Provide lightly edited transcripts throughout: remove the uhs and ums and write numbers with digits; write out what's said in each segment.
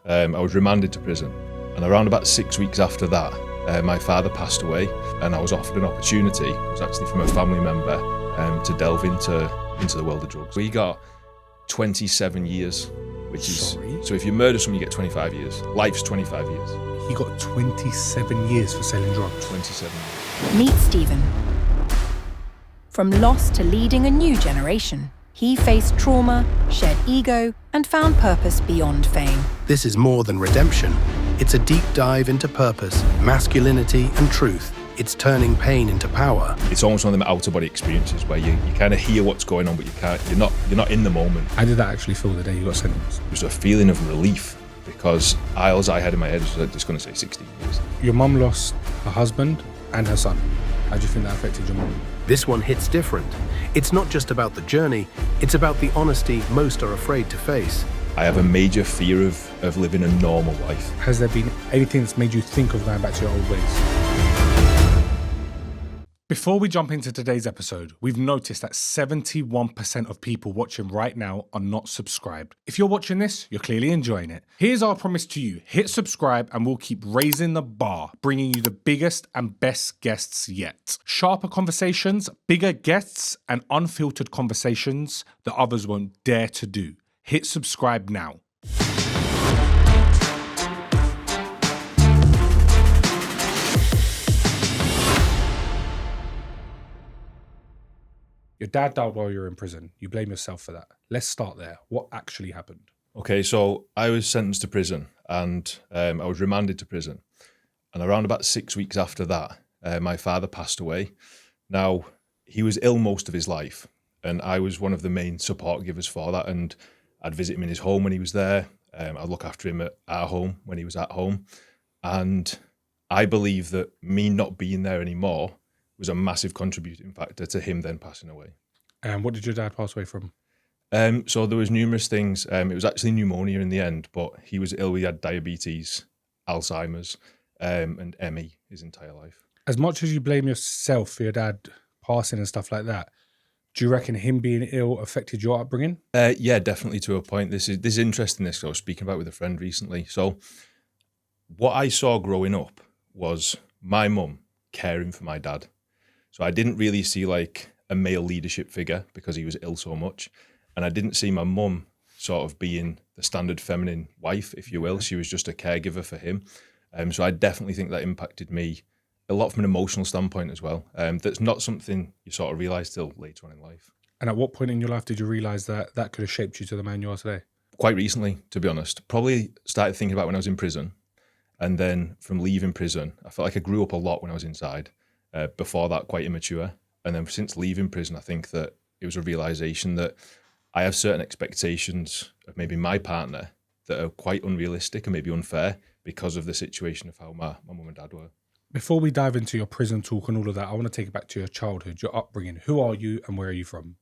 I was remanded to prison, and around about 6 weeks after that, my father passed away, and I was offered an opportunity. It was actually from a family member to delve into the world of drugs. We got 27 years, which is so if you murder someone, you get 25 years. Life's 25 years. He got 27 years for selling drugs. 27 years. Meet Stephen. From lost to leading a new generation, he faced trauma, shed ego, and found purpose beyond fame. This is more than redemption. It's a deep dive into purpose, masculinity, and truth. It's turning pain into power. It's almost one of them out-of-body experiences where you kind of hear what's going on, but you're not in the moment. How did that actually feel the day you got sentenced? It was a feeling of relief, because all I had in my head was just going to say 16 years. Your mum lost her husband and her son. How do you think that affected your mum? This one hits different. It's not just about the journey, it's about the honesty most are afraid to face. I have a major fear of living a normal life. Has there been anything that's made you think of going back to your old ways? Before we jump into today's episode, we've noticed that 71% of people watching right now are not subscribed. If you're watching this, you're clearly enjoying it. Here's our promise to you. Hit subscribe and we'll keep raising the bar, bringing you the biggest and best guests yet. Sharper conversations, bigger guests, and unfiltered conversations that others won't dare to do. Hit subscribe now. Your dad died while you were in prison. You blame yourself for that. Let's start there. What actually happened? Okay, so I was sentenced to prison, and I was remanded to prison. And around about 6 weeks after that, my father passed away. Now, he was ill most of his life, and I was one of the main support givers for that. And I'd visit him in his home when he was there. I'd look after him at our home when he was at home. And I believe that me not being there anymore was a massive contributing factor to him then passing away. And what did your dad pass away from? So there was numerous things. It was actually pneumonia in the end, but he was ill. He had diabetes, Alzheimer's, and ME his entire life. As much as you blame yourself for your dad passing and stuff like that, do you reckon him being ill affected your upbringing? Yeah, definitely to a point. This is interesting. This I was speaking about with a friend recently. So what I saw growing up was my mum caring for my dad. So I didn't really see like a male leadership figure because he was ill so much. And I didn't see my mum sort of being the standard feminine wife, if you will. She was just a caregiver for him. So I definitely think that impacted me a lot from an emotional standpoint as well. That's not something you sort of realise till later on in life. And at what point in your life did you realise that that could have shaped you to the man you are today? Quite recently, to be honest. Probably started thinking about when I was in prison. And then from leaving prison, I felt like I grew up a lot when I was inside. Before that, quite immature. And then since leaving prison, I think that it was a realisation that I have certain expectations of maybe my partner that are quite unrealistic and maybe unfair because of the situation of how my mum and dad were. Before we dive into your prison talk and all of that, I want to take it back to your childhood, your upbringing. Who are you and where are you from?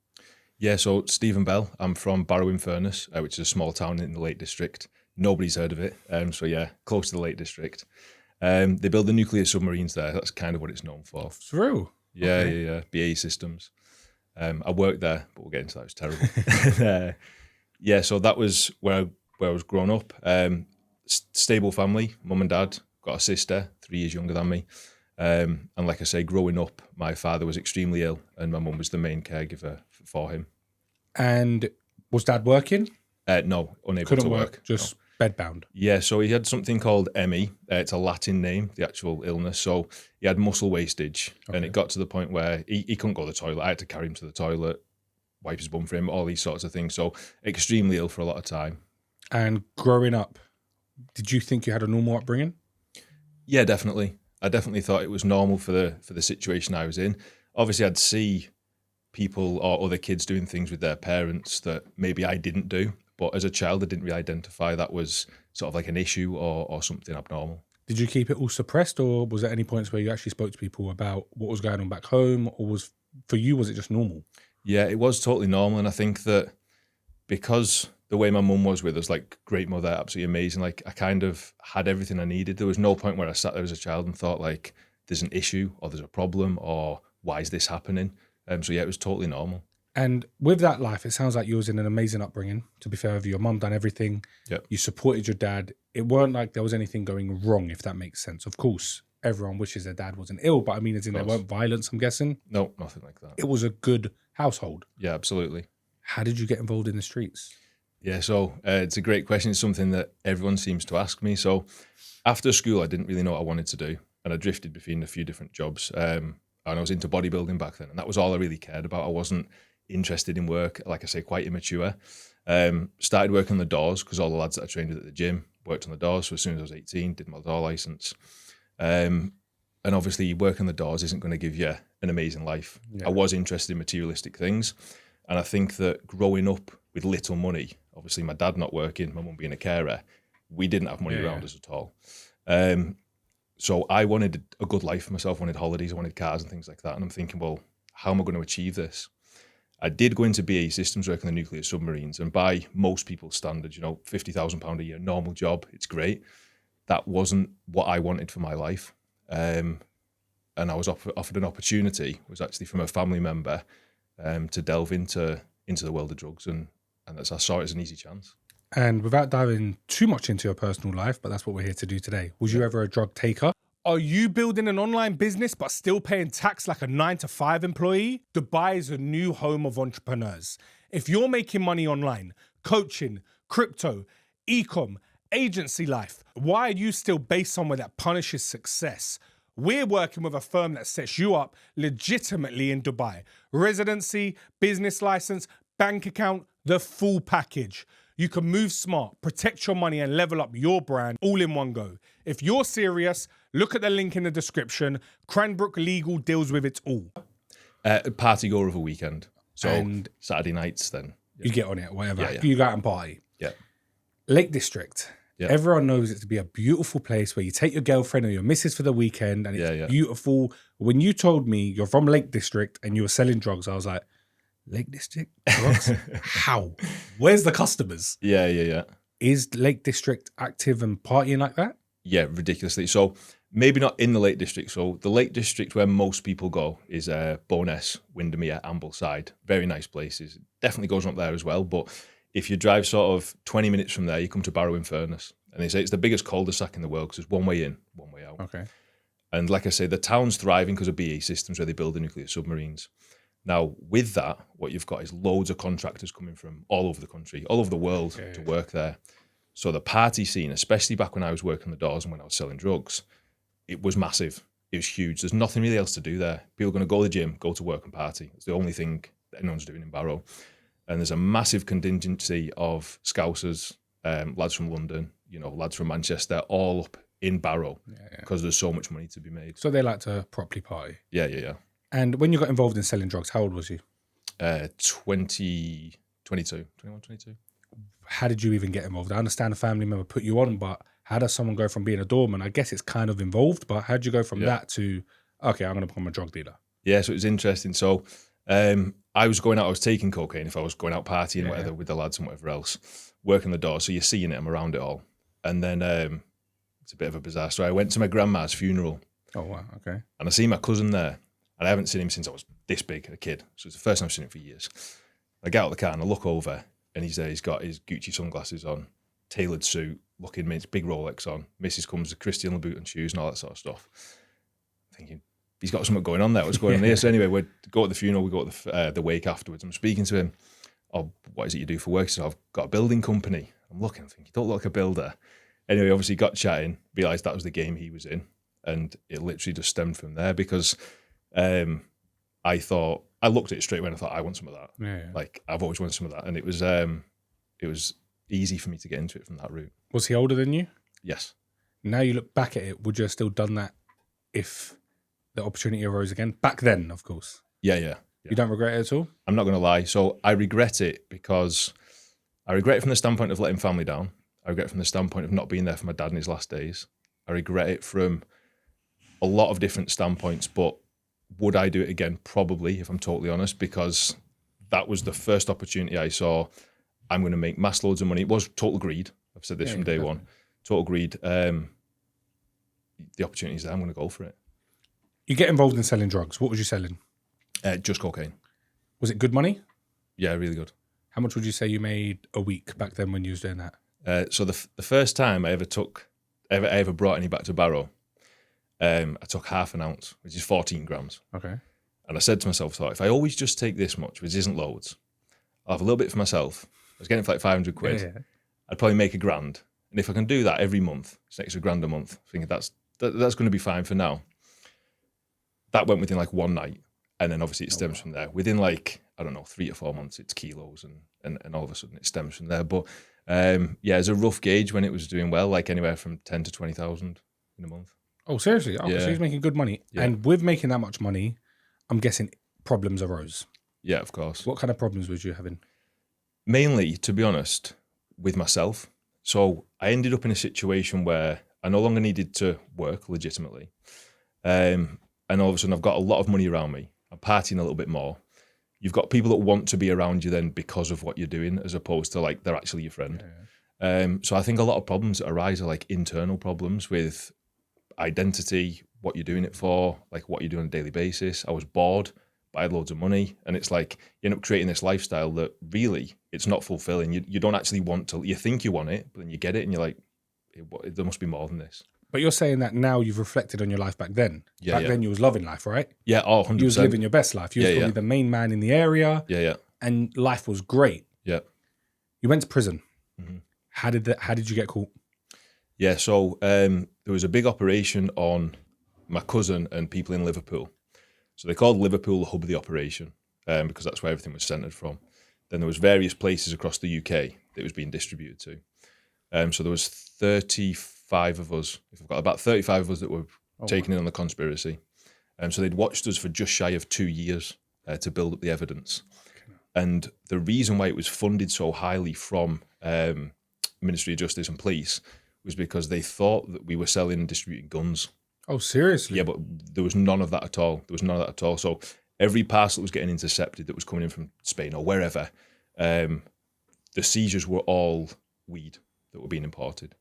Yeah, so Stephen Bell. I'm from Barrow-in-Furness, which is a small town in the Lake District. Nobody's heard of it. So yeah, close to the Lake District. They build the nuclear submarines there. That's kind of what it's known for. It's real? Yeah, okay. yeah. BAE Systems. I worked there, but we'll get into that. It was terrible. Yeah, so that was where I was growing up. Stable family, mum and dad. Got a sister, 3 years younger than me. And like I say, growing up, my father was extremely ill and my mum was the main caregiver for him. And was dad working? No, unable Couldn't to work. Just bedbound. Yeah, so he had something called ME. It's a Latin name, the actual illness. So he had muscle wastage, and it got to the point where he couldn't go to the toilet. I had to carry him to the toilet, wipe his bum for him, all these sorts of things. So extremely ill for a lot of time. And growing up, did you think you had a normal upbringing? Yeah, definitely. I definitely thought it was normal for the situation I was in. Obviously, I'd see people or other kids doing things with their parents that maybe I didn't do. But as a child, I didn't really identify that was sort of like an issue or something abnormal. Did you keep it all suppressed, or was there any points where you actually spoke to people about what was going on back home, or was it just normal? Yeah, it was totally normal. And I think that because the way my mum was with us, like great mother, absolutely amazing, like I kind of had everything I needed. There was no point where I sat there as a child and thought like there's an issue or there's a problem or why is this happening? So yeah, it was totally normal. And with that life, it sounds like you was in an amazing upbringing, to be fair with you. Your mum done everything. Yep. You supported your dad it weren't like there was anything going wrong, if that makes sense. Of course, everyone wishes their dad wasn't ill, but I mean, as in there weren't violence, I'm guessing. No, nothing like that. It was a good household. Yeah, absolutely. How did you get involved in the streets? Yeah, so it's a great question. It's something that everyone seems to ask me. So after school, I didn't really know what I wanted to do. And I drifted between a few different jobs. And I was into bodybuilding back then. And that was all I really cared about. I wasn't interested in work. Like I say, quite immature. Started working on the doors because all the lads that I trained with at the gym worked on the doors. So as soon as I was 18, did my door license. And obviously working the doors isn't going to give you an amazing life. Yeah. I was interested in materialistic things. And I think that growing up with little money, obviously my dad not working, my mum being a carer, we didn't have money around us at all. So I wanted a good life for myself, wanted holidays, I wanted cars and things like that. And I'm thinking, well, how am I going to achieve this? I did go into BAE Systems working on the nuclear submarines, and by most people's standards, you know, £50,000 a year, normal job, it's great. That wasn't what I wanted for my life. And I was offered an opportunity, it was actually from a family member, to delve into the world of drugs, and I saw it as an easy chance. And without diving too much into your personal life, but that's what we're here to do today. Was you ever a drug taker? Are you building an online business but still paying tax like a 9-to-5 employee? Dubai is a new home of entrepreneurs. If you're making money online, coaching, crypto, e-com, agency life, why are you still based somewhere that punishes success? We're working with a firm that sets you up legitimately in Dubai. Residency, business license, bank account, the full package. You can move smart, protect your money, and level up your brand all in one go. If you're serious, look at the link in the description. Cranbrook Legal deals with it all. Party goer of a weekend. So and Saturday nights then. Yeah. You get on it, whatever. Yeah. You go out and party. Yeah. Lake District. Yeah. Everyone knows it to be a beautiful place where you take your girlfriend or your missus for the weekend, and it's beautiful. When you told me you're from Lake District and you were selling drugs, I was like, Lake District? Drugs? How? Where's the customers? Yeah. Is Lake District active and partying like that? Yeah, ridiculously. So maybe not in the Lake District. So the Lake District where most people go is Bowness, Windermere, Ambleside. Very nice places. Definitely goes up there as well. But if you drive sort of 20 minutes from there, you come to Barrow-in-Furness. And they say it's the biggest cul-de-sac in the world because there's one way in, one way out. Okay. And like I say, the town's thriving because of BAE Systems where they build the nuclear submarines. Now, with that, what you've got is loads of contractors coming from all over the country, all over the world to work there. So the party scene, especially back when I was working the doors and when I was selling drugs, it was massive. It was huge. There's nothing really else to do there. People are going to go to the gym, go to work and party. It's the only thing that anyone's doing in Barrow. And there's a massive contingency of Scousers, lads from London, you know, lads from Manchester, all up in Barrow because there's so much money to be made. So they like to properly party. Yeah. And when you got involved in selling drugs, how old was you? 22. How did you even get involved? I understand a family member put you on, but how does someone go from being a doorman? I guess it's kind of involved, but how did you go from that to, okay, I'm going to become a drug dealer? Yeah, so it was interesting. So I was going out, I was taking cocaine if I was going out partying, whatever, with the lads and whatever else, working the door. So you're seeing it, I'm around it all. And then it's a bit of a bizarre story. I went to my grandma's funeral. Oh, wow, okay. And I see my cousin there. And I haven't seen him since I was this big, a kid. So it's the first time I've seen him for years. I get out of the car and I look over and he's there. He's got his Gucci sunglasses on, tailored suit, looking mint, big Rolex on. Missus comes with Christian Louboutin shoes and all that sort of stuff. Thinking, he's got something going on there. What's going on here? So anyway, we go to the funeral, we go to the wake afterwards. I'm speaking to him. Oh, what is it you do for work? He said, I've got a building company. I'm looking, I think, you don't look like a builder. Anyway, obviously got chatting, realised that was the game he was in. And it literally just stemmed from there because I thought, I looked at it straight away and I thought, I want some of that. Yeah. Like, I've always wanted some of that. And it was easy for me to get into it from that route. Was he older than you? Yes. Now you look back at it, would you have still done that if the opportunity arose again? Back then, of course. Yeah. You don't regret it at all? I'm not going to lie. So I regret it because I regret it from the standpoint of letting family down. I regret it from the standpoint of not being there for my dad in his last days. I regret it from a lot of different standpoints, but would I do it again? Probably, if I'm totally honest, because that was the first opportunity I saw. I'm going to make mass loads of money. It was total greed. I've said this from day one. Total greed. The opportunity's there. I'm going to go for it. You get involved in selling drugs. What was you selling? Just cocaine. Was it good money? Yeah, really good. How much would you say you made a week back then when you was doing that? So the first time I ever brought any back to Barrow, I took 1/2 ounce, which is 14 grams. Okay. And I said to myself, if I always just take this much, which isn't loads, I'll have a little bit for myself. I was getting it for like 500 quid. Yeah. I'd probably make £1,000. And if I can do that every month, it's an extra £1,000 a month. I think that's going to be fine for now. That went within like one night. And then obviously it stems from there. Within like, I don't know, 3 to 4 months, it's kilos. And all of a sudden it stems from there. But it's a rough gauge when it was doing well, like anywhere from 10 to 20,000 in a month. Oh, seriously? Oh, Yeah. so he's making good money. Yeah. And with making that much money, I'm guessing problems arose. Yeah, of course. What kind of problems was you having? Mainly, to be honest, with myself. So I ended up in a situation where I no longer needed to work legitimately. And all of a sudden I've got a lot of money around me. I'm partying a little bit more. You've got people that want to be around you then because of what you're doing, as opposed to like they're actually your friend. Yeah. So I think a lot of problems that arise are like internal problems with identity, what you're doing it for, like what you do on a daily basis. I was bored, but I had loads of money. And it's like you end up creating this lifestyle that really it's not fulfilling. You don't actually want to, you think you want it, but then you get it and you're like, there must be more than this. But you're saying that now you've reflected on your life back then. Yeah, back then you was loving life, right? Yeah, 100%. You was living your best life. You was probably the main man in the area. Yeah. And life was great. Yeah. You went to prison. Mm-hmm. How did you get caught? Yeah, so there was a big operation on my cousin and people in Liverpool. So they called Liverpool the hub of the operation because that's where everything was centred from. Then there was various places across the UK that it was being distributed to. So there was 35 of us, if I've got about 35 of us that were taken in on the conspiracy. So they'd watched us for just shy of 2 years to build up the evidence. And the reason why it was funded so highly from Ministry of Justice and Police was because they thought that we were selling and distributing guns. Oh, seriously? Yeah, but there was none of that at all. So every parcel that was getting intercepted that was coming in from Spain or wherever, the seizures were all weed that were being imported.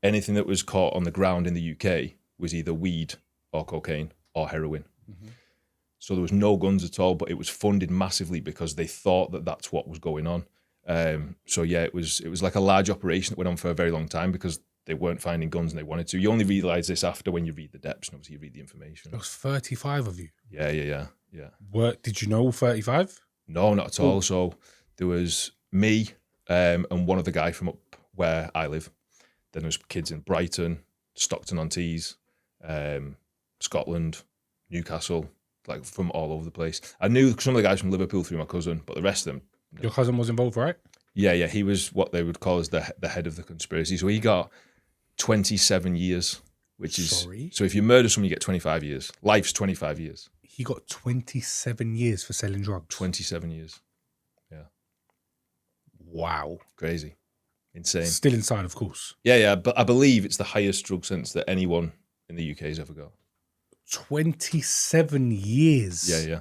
Anything that was caught on the ground in the UK was either weed or cocaine or heroin. Mm-hmm. So there was no guns at all, but it was funded massively because they thought that that's what was going on. It was like a large operation that went on for a very long time because they weren't finding guns and they wanted to. You only realise this after when you read the depths and obviously you read the information. There was 35 of you? Yeah. Did you know all 35? No, not at all. So there was me and one other guy from up where I live. Then there was kids in Brighton, Stockton-on-Tees, Scotland, Newcastle, like from all over the place. I knew some of the guys from Liverpool through my cousin, but the rest of them... No. Your cousin was involved, right? Yeah, he was what they would call as the head of the conspiracy. So he got 27 years, which is... Sorry? So if you murder someone, you get 25 years. Life's 25 years. He got 27 years for selling drugs? 27 years. Yeah. Wow. Crazy. Insane. Still inside, of course. Yeah, but I believe it's the highest drug sentence that anyone in the UK has ever got. 27 years? Yeah.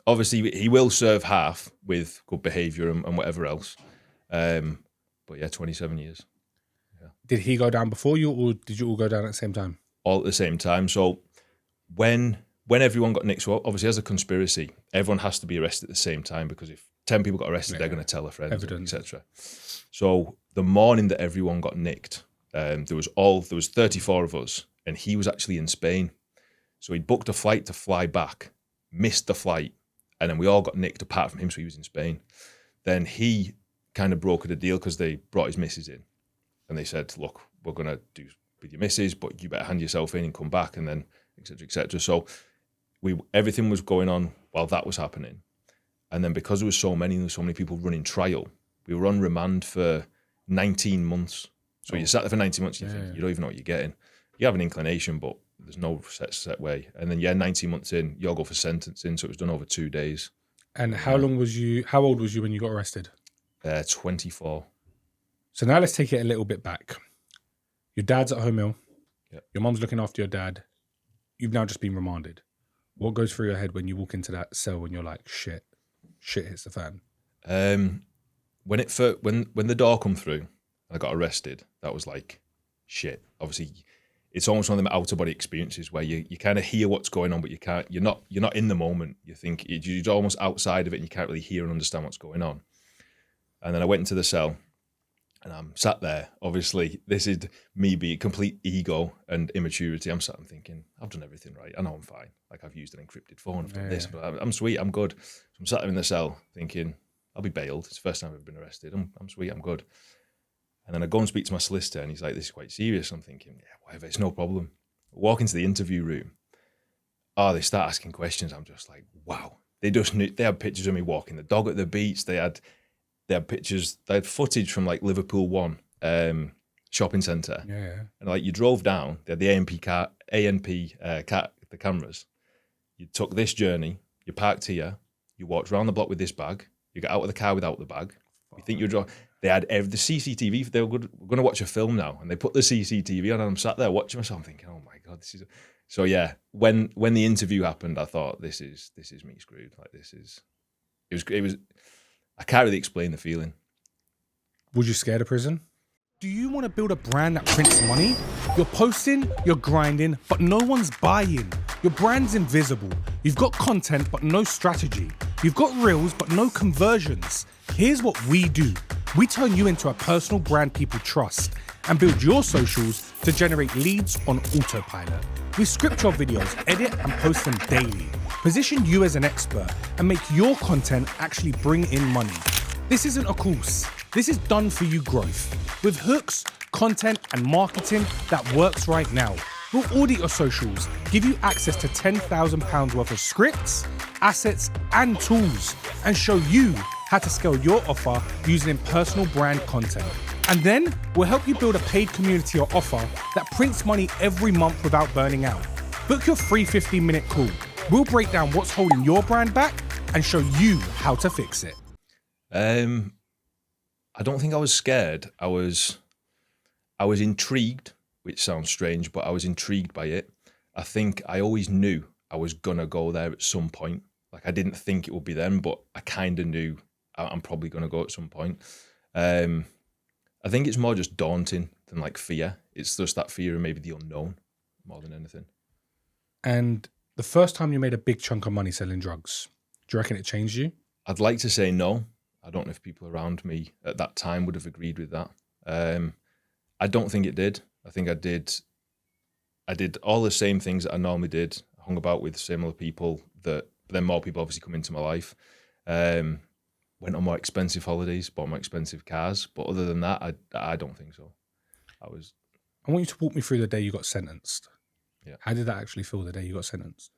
Obviously, he will serve half with good behaviour and whatever else. But yeah, 27 years. Yeah. Did he go down before you or did you all go down at the same time? All at the same time. So when everyone got nicked, so obviously as a conspiracy, everyone has to be arrested at the same time because if 10 people got arrested, they're going to tell a friend, etc. So the morning that everyone got nicked, there was 34 of us, and he was actually in Spain. So he'd booked a flight to fly back, missed the flight, and then we all got nicked apart from him, so he was in Spain. Then he kind of brokered a deal because they brought his missus in, and they said, look, we're going to do with your missus, but you better hand yourself in and come back, and then etc. etc. So everything was going on while that was happening. And then because there was so many people running trial, we were on remand for 19 months. So you sat there for 19 months, you think, you don't even know what you're getting. You have an inclination, but there's no set way. And then 19 months in, you all go for sentencing, so it was done over 2 days. And how old was you when you got arrested? 24. So now let's take it a little bit back. Your dad's at home ill. Yep. Your mum's looking after your dad. You've now just been remanded. What goes through your head when you walk into that cell and you're like, shit hits the fan? When the door come through, I got arrested. That was like shit. Obviously, it's almost one of them out of body experiences where you kind of hear what's going on, but you're not in the moment. You think you're almost outside of it, and you can't really hear and understand what's going on. And then I went into the cell, And I'm sat there, obviously, this is me being complete ego and immaturity. I'm thinking, I've done everything right. I know I'm fine. Like, I've used an encrypted phone, I've done this, but I'm sweet, I'm good. So I'm sat there in the cell thinking, I'll be bailed. It's the first time I've been arrested. I'm sweet, I'm good. And then I go and speak to my solicitor, and he's like, this is quite serious. I'm thinking, yeah, whatever, it's no problem. I walk into the interview room. Oh, they start asking questions. I'm just like, wow. They had pictures of me walking the dog at the beach. They had pictures, they had footage from like Liverpool 1 shopping centre. Yeah. And like, you drove down, they had the the cameras. You took this journey, you parked here, you walked around the block with this bag, you got out of the car without the bag. You think you're driving. They had the CCTV, they were going to watch a film now, and they put the CCTV on, and I'm sat there watching myself thinking, oh my God, this is... So yeah, when the interview happened, I thought, this is me screwed. Like, it was, I can't really explain the feeling. Was you scared of prison? Do you want to build a brand that prints money? You're posting, you're grinding, but no one's buying. Your brand's invisible. You've got content, but no strategy. You've got reels, but no conversions. Here's what we do. We turn you into a personal brand people trust and build your socials to generate leads on autopilot. We script your videos, edit and post them daily. Position you as an expert and make your content actually bring in money. This isn't a course. This is done for you growth. With hooks, content and marketing that works right now. We'll audit your socials, give you access to £10,000 worth of scripts, assets and tools, and show you how to scale your offer using personal brand content. And then we'll help you build a paid community or offer that prints money every month without burning out. Book your free 15-minute call. We'll break down what's holding your brand back and show you how to fix it. I don't think I was scared. I was intrigued, which sounds strange, but I was intrigued by it. I think I always knew I was gonna go there at some point. Like, I didn't think it would be then, but I kind of knew I'm probably gonna go at some point. I think it's more just daunting than like fear. It's just that fear of maybe the unknown more than anything. And the first time you made a big chunk of money selling drugs, do you reckon it changed you? I'd like to say no. I don't know if people around me at that time would have agreed with that. I don't think it did. I think I did all the same things that I normally did. I hung about with similar people, but then more people obviously come into my life. Went on more expensive holidays, bought more expensive cars. But other than that, I don't think so. I want you to walk me through the day you got sentenced. Yeah. How did that actually feel the day you got sentenced?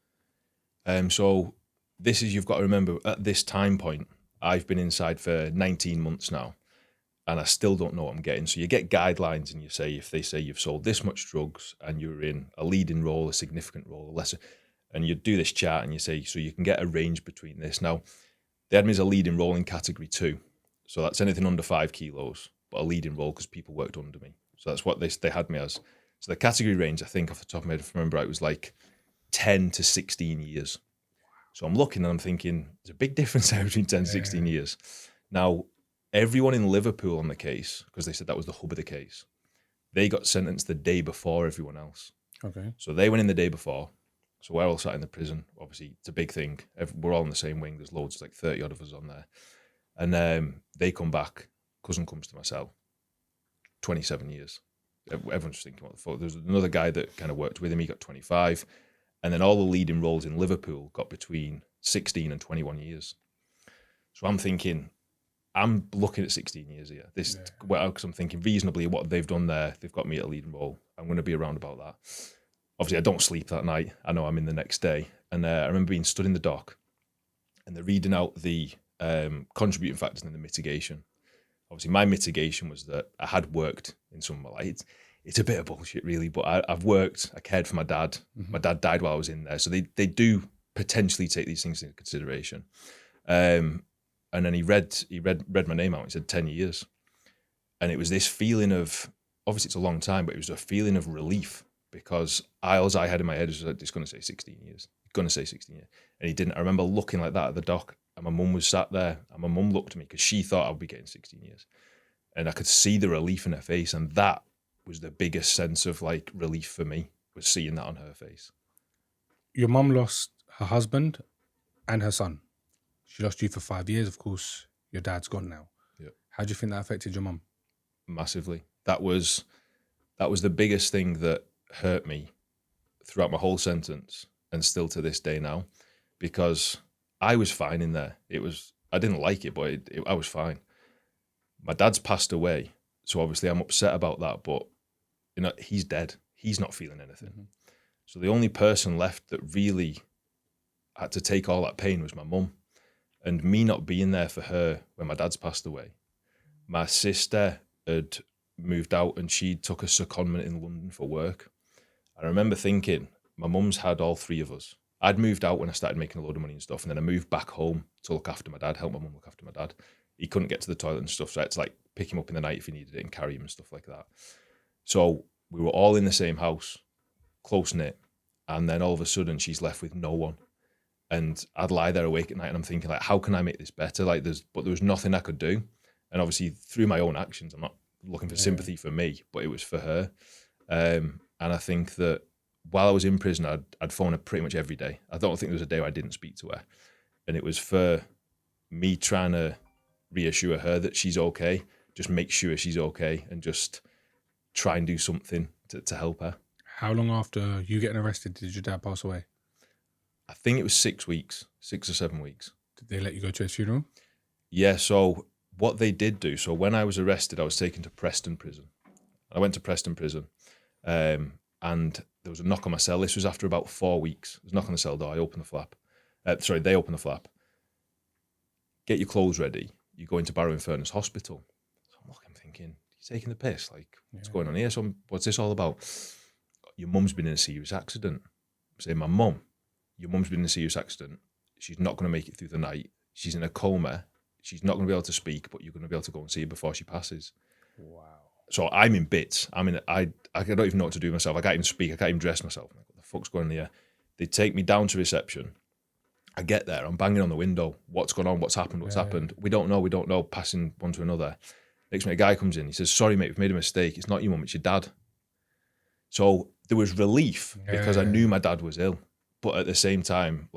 So you've got to remember, at this time point, I've been inside for 19 months now, and I still don't know what I'm getting. So you get guidelines, and if they say you've sold this much drugs and you're in a leading role, a significant role, a lesser, and you do this chart and you say, so you can get a range between this. Now, they had me as a leading role in category 2. So that's anything under 5 kilos, but a leading role because people worked under me. So that's what they had me as. So the category range, I think off the top of my head, if I remember right, was like 10 to 16 years. So I'm looking and I'm thinking, there's a big difference there between 10 and 16 years. Now, everyone in Liverpool on the case, because they said that was the hub of the case, they got sentenced the day before everyone else. Okay. So they went in the day before. So we're all sat in the prison. Obviously, it's a big thing. We're all in the same wing. There's loads, like 30 odd of us on there. And they come back. Cousin comes to my cell. 27 years. Everyone's thinking, what the fuck? There's another guy that kind of worked with him. He got 25. And then all the leading roles in Liverpool got between 16 and 21 years. So I'm thinking, I'm looking at 16 years here. Because I'm thinking reasonably what they've done there, they've got me at a leading role. I'm going to be around about that. Obviously, I don't sleep that night. I know I'm in the next day. And I remember being stood in the dock and they're reading out the contributing factors and the mitigation. Obviously, my mitigation was that I had worked in some of my life. It's a bit of bullshit, really, but I've worked. I cared for my dad. Mm-hmm. My dad died while I was in there. So they do potentially take these things into consideration. And then he read my name out. He said 10 years. And it was this feeling of, obviously it's a long time, but it was a feeling of relief. Because all I had in my head was that it's going to say 16 years. It's going to say 16 years. And he didn't. I remember looking like that at the dock, and my mum was sat there, and my mum looked at me because she thought I would be getting 16 years. And I could see the relief in her face, and that was the biggest sense of like relief for me, was seeing that on her face. Your mum lost her husband and her son. She lost you for 5 years. Of course, your dad's gone now. Yeah. How do you think that affected your mum? massively. That was the biggest thing that hurt me throughout my whole sentence, and still to this day now, because I was fine in there. I didn't like it, but I was fine. My dad's passed away, so obviously I'm upset about that, but he's dead. He's not feeling anything. Mm-hmm. So the only person left that really had to take all that pain was my mum. And me not being there for her when my dad's passed away. My sister had moved out and she took a secondment in London for work. I remember thinking, my mum's had all three of us. I'd moved out when I started making a load of money and stuff, and then I moved back home to look after my dad, help my mum look after my dad. He couldn't get to the toilet and stuff, so I had to pick him up in the night if he needed it and carry him and stuff like that. So we were all in the same house, close-knit, and then all of a sudden she's left with no one. And I'd lie there awake at night and I'm thinking, how can I make this better? But there was nothing I could do. And obviously through my own actions, I'm not looking for sympathy for me, but it was for her. And I think that while I was in prison, I'd phone her pretty much every day. I don't think there was a day where I didn't speak to her. And it was for me trying to reassure her that she's okay, just make sure she's okay, and just try and do something to help her. How long after you getting arrested did your dad pass away? I think it was 6 weeks, 6 or 7 weeks. Did they let you go to his funeral? Yeah, so what they did do, so when I was arrested, I was taken to Preston prison. I went to Preston prison, and there was a knock on my cell. This was after about 4 weeks. There was a knock on the cell door. I opened the flap. They opened the flap. Get your clothes ready. You go into Barrow-in-Furness Hospital. So I'm looking, thinking, you're taking the piss. What's going on here? So what's this all about? Your mum's been in a serious accident. I'm saying, my mum, your mum's been in a serious accident. She's not going to make it through the night. She's in a coma. She's not going to be able to speak, but you're going to be able to go and see her before she passes. Wow. So I'm in bits. I don't even know what to do myself. I can't even speak. I can't even dress myself. I'm like, what the fuck's going on here? They take me down to reception. I get there. I'm banging on the window. What's going on? What's happened? What's happened? We don't know. Passing one to another. Next minute, a guy comes in. He says, sorry, mate, we've made a mistake. It's not your mum, it's your dad. So there was relief because I knew my dad was ill. But at the same time,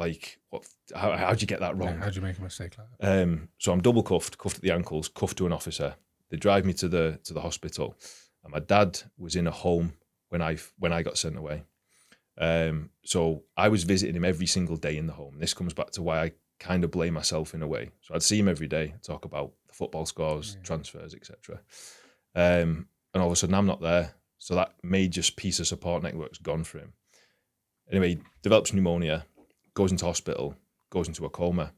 how'd you get that wrong? How'd you make a mistake like that? So I'm double cuffed at the ankles, cuffed to an officer. They drive me to the hospital. And my dad was in a home when I got sent away. So I was visiting him every single day in the home. This comes back to why I kind of blame myself in a way. So I'd see him every day, talk about the football scores, transfers, etc. And all of a sudden I'm not there. So that major piece of support network's gone for him. Anyway, he develops pneumonia, goes into hospital, goes into a coma.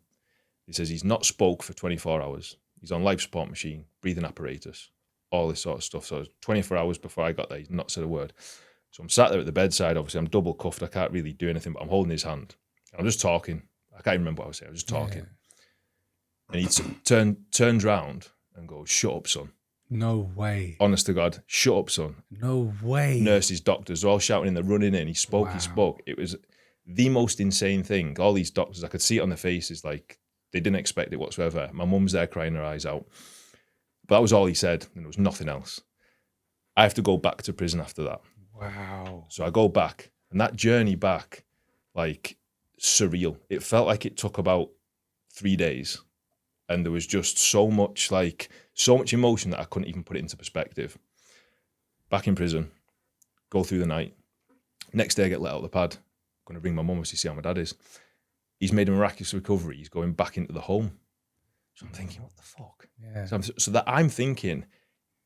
He says he's not spoke for 24 hours. He's on life support machine, breathing apparatus, all this sort of stuff. So 24 hours before I got there, he's not said a word. So I'm sat there at the bedside. Obviously, I'm double cuffed. I can't really do anything, but I'm holding his hand. And I'm just talking. I can't even remember what I was saying. I was just talking. And he turns round and goes, shut up, son. No way. Honest to God, shut up, son. No way. Nurses, doctors, they're all shouting in, they're running in. He spoke. It was the most insane thing. All these doctors, I could see it on their faces, they didn't expect it whatsoever. My mum's there crying her eyes out. But that was all he said, and there was nothing else. I have to go back to prison after that. Wow. So I go back, and that journey back, surreal. It felt like it took about 3 days, and there was just so much emotion that I couldn't even put it into perspective. Back in prison, go through the night. Next day I get let out of the pad. I'm going to bring my mum to see how my dad is. He's made a miraculous recovery. He's going back into the home. So I'm thinking, what the fuck? Yeah. So that I'm thinking,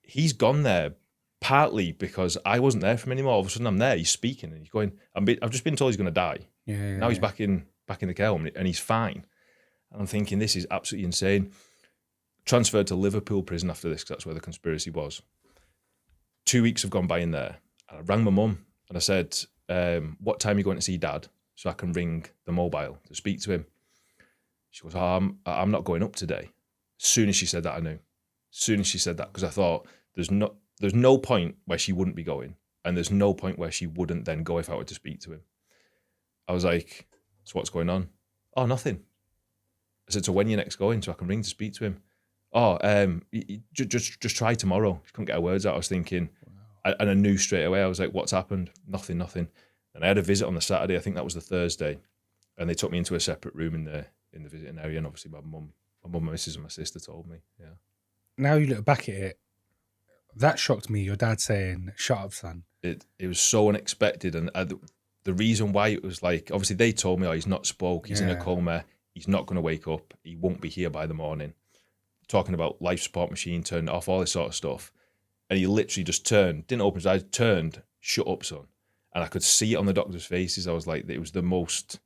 he's gone there partly because I wasn't there for him anymore. All of a sudden I'm there, he's speaking, and he's going, I've just been told he's going to die. Now he's back in the care home, and he's fine. And I'm thinking, this is absolutely insane. Transferred to Liverpool prison after this, because that's where the conspiracy was. 2 weeks have gone by in there. And I rang my mum, and I said, what time are you going to see Dad so I can ring the mobile to speak to him? She goes, I'm not going up today. As soon as she said that, I knew. As soon as she said that, because I thought, there's no point where she wouldn't be going, and there's no point where she wouldn't then go if I were to speak to him. I was like, so what's going on? Oh, nothing. I said, so when are you next going so I can ring to speak to him? Oh, just try tomorrow. She couldn't get her words out. I was thinking, and I knew straight away. I was like, what's happened? Nothing. And I had a visit on the Saturday. I think that was the Thursday, and they took me into a separate room in the visiting area. And obviously, my mum, my missus, and my sister told me. Yeah. Now you look back at it, That shocked me. Your dad saying, "Shut up, son." It was so unexpected, and the reason why it was like, obviously they told me, oh, he's not spoke, he's in a coma, he's not going to wake up, he won't be here by the morning. Talking about life support machine, turned it off, all this sort of stuff. And he literally just turned, didn't open his eyes, turned, shut up, son. And I could see it on the doctors' faces. I was like, it was the most,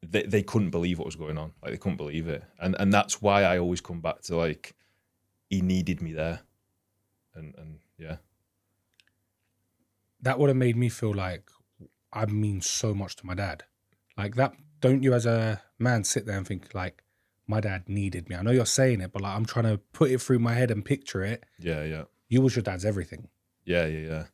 they couldn't believe what was going on. Like, they couldn't believe it. And that's why I always come back to, like, he needed me there. And yeah. That would have made me feel like I mean so much to my dad. Like that, don't you as a man sit there and think like, my dad needed me? I know you're saying it, but like I'm trying to put it through my head and picture it. Yeah, yeah. You was your dad's everything. Yeah, yeah, yeah.